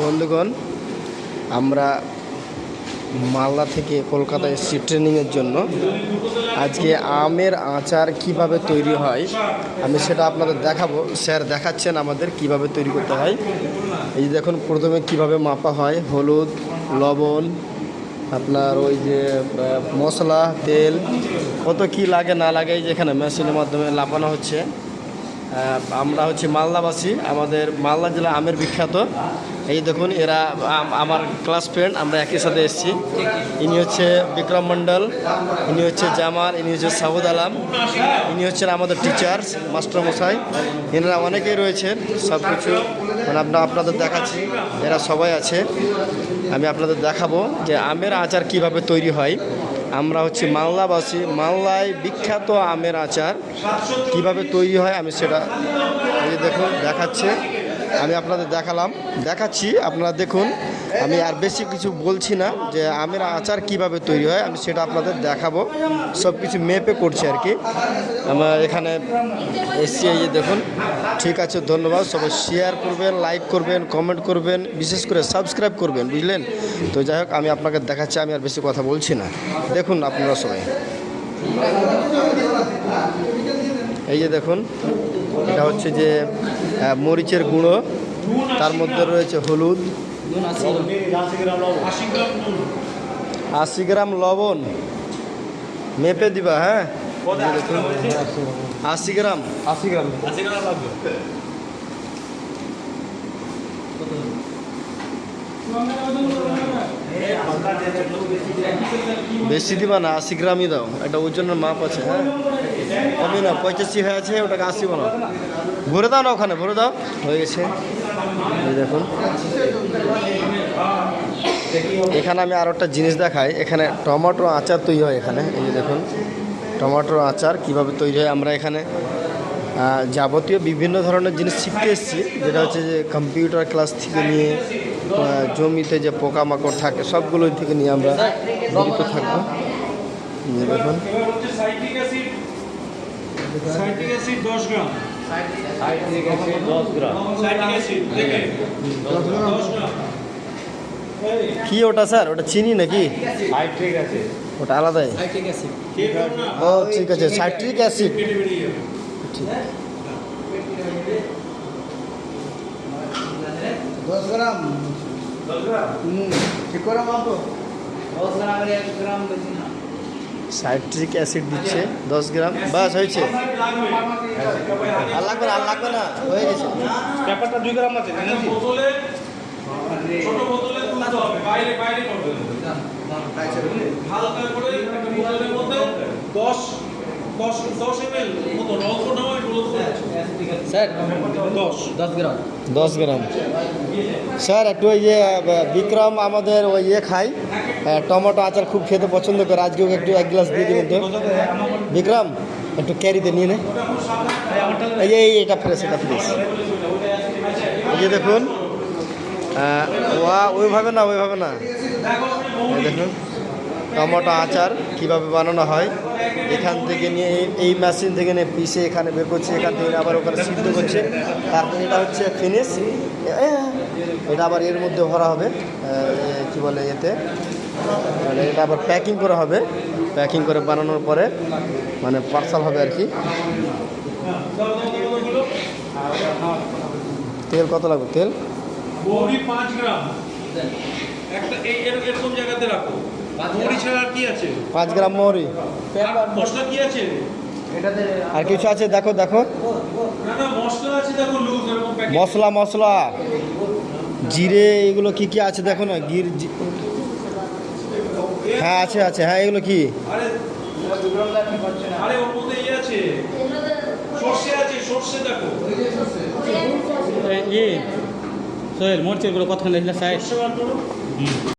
বন্ধুগণ, আমরা মালদা থেকে কলকাতায় এসেছি ট্রেনিংয়ের জন্য। আজকে আমের আচার কিভাবে তৈরি হয় আমি সেটা আপনাদের দেখাবো। স্যার দেখাচ্ছেন আমাদের কিভাবে তৈরি করতে হয়। এই যে দেখুন, প্রথমে কিভাবে মাপা হয়, হলুদ, লবণ, আপনার ওই যে মশলা, তেল, কত কি লাগে না লাগে এই যেখানে মেশিনের মাধ্যমে লাপানো হচ্ছে। আমরা হচ্ছে মালদাবাসী, আমাদের মালদা জেলা আমের বিখ্যাত। এই দেখুন, এরা আমার ক্লাস ফ্রেন্ড, আমরা একই সাথে এসেছি। ইনি হচ্ছে বিক্রম মণ্ডল, ইনি হচ্ছে জামাল, ইনি হচ্ছে সাউদ আলম, ইনি হচ্ছেন আমাদের টিচার্স মাস্টারমশাই। এনারা অনেকেই রয়েছেন, সব কিছু মানে আপনাদের দেখাচ্ছি। এরা সবাই আছে, আমি আপনাদের দেখাবো যে আমের আচার কিভাবে তৈরি হয়। আমরা হচ্ছে মালদাবাসী, মালদায় বিখ্যাত আমের আচার কিভাবে তৈরি হয় আমি সেটা এই দেখুন দেখাচ্ছে। আমি আপনাদের দেখাচ্ছি, আপনারা দেখুন। আমি আর বেশি কিছু বলছি না, যে আমের আচার কিভাবে তৈরি হয় আমি সেটা আপনাদের দেখাবো। সব কিছু মেপে করছি আর কি। আমার এখানে এসছি, এই যে দেখুন। ঠিক আছে, ধন্যবাদ। সবাই শেয়ার করবেন, লাইক করবেন, কমেন্ট করবেন, বিশেষ করে সাবস্ক্রাইব করবেন, বুঝলেন তো। যাই হোক, আমি আপনাকে দেখাচ্ছি, আমি আর বেশি কথা বলছি না। দেখুন আপনারা সবাই, এই যে দেখুন, এটা হচ্ছে যে মরিচের গুঁড়ো, তার মধ্যে রয়েছে হলুদ, 80 গ্রাম লবণ মেপে দিবা। হ্যাঁ, দেখুন 80 গ্রাম লাগবে। বেশি দিবা না, 80 গ্রামই দাও। এটা ওজনের মাপ আছে। হ্যাঁ, কমে না, 85 হয়ে আছে, ওটাকে 80 বানাও। ভরে দাও না, ওখানে ভরে দাও, হয়ে গেছে। এই দেখুন, এখানে আমি আরও একটা জিনিস দেখাই। এখানে টমেটো আচার তৈরি হয় এখানে। এই যে দেখুন, টমেটোর আচার কিভাবে তৈরি হয়। আমরা এখানে যাবতীয় বিভিন্ন ধরনের জিনিস শিখতে এসেছি, যেটা হচ্ছে যে কম্পিউটার ক্লাস থেকে নিয়ে জমিতে যে পোকামাকড় থাকে সবগুলো থেকে নিয়ে আমরা জড়িত থাকবো। দেখুন, কি ওটা স্যার? ওটা চিনি নাকি? ওটা আলাদাই। ও ঠিক আছে, সাইট্রিক অ্যাসিড। ঠিক, 10 গ্রাম। ঠিক করে মাপো। 10 গ্রাম এর 1 গ্রাম বেশি না। সাইট্রিক অ্যাসিড দিচ্ছে 10 গ্রাম, বাস হয়েছে। আর লাগবে না, হয়ে গেছে। পেপারটা 2 গ্রাম আছে, বোতলে, ছোট বোতলে তুলতে হবে, বাইরে করবে। হালকা করে বোতলের মধ্যে 10 ml মতো অল্প নামাই বলতে স্যার। 10 গ্রাম 10 গ্রাম স্যার। একটু ওই যে বিক্রম আমাদের ওই খাই, টমেটো আচার খুব খেতে পছন্দ করে। আজকে ওকে একটু 1 গ্লাস দিয়ে দেবেন তো। বিক্রম, একটু ক্যারিতে নিয়ে নে। এটা ফ্রেশ, এটা ফ্রেশ। এই যে দেখুন, ওইভাবে না দেখুন টমেটো আচার কিভাবে বানানো হয়। এখান থেকে নিয়ে এই মেশিন থেকে নিয়ে পিষে এখানে বের করছে, এখান থেকে আবার ওখানে সিদ্ধ করছে। তারপরে এটা হচ্ছে ফিনিশ। এটা আবার এর মধ্যে ভরা হবে, কি বলে এতে, মানে এটা আবার প্যাকিং করা হবে। প্যাকিং করে বানানোর পরে মানে পার্সেল হবে আর কি। তেল কত লাগবে? তেল 5 গ্রাম একটা এরকম জায়গাতে রাখো। মৌরি ছাড়া কি আছে? 5 গ্রাম মৌরি। মশলা কি আছে এটাতে? আর কিছু আছে? দেখো না মশলা আছে, দেখো লুজ এরকম প্যাকেট। মশলা জিরে, এগুলো কি আছে দেখো না। হ্যাঁ আছে। হ্যাঁ, এগুলো কি? আরে ওর মধ্যে আছে, সর্ষে দেখো। সোহেল মরচের গুলো কতক্ষণ দেখলে সাইজ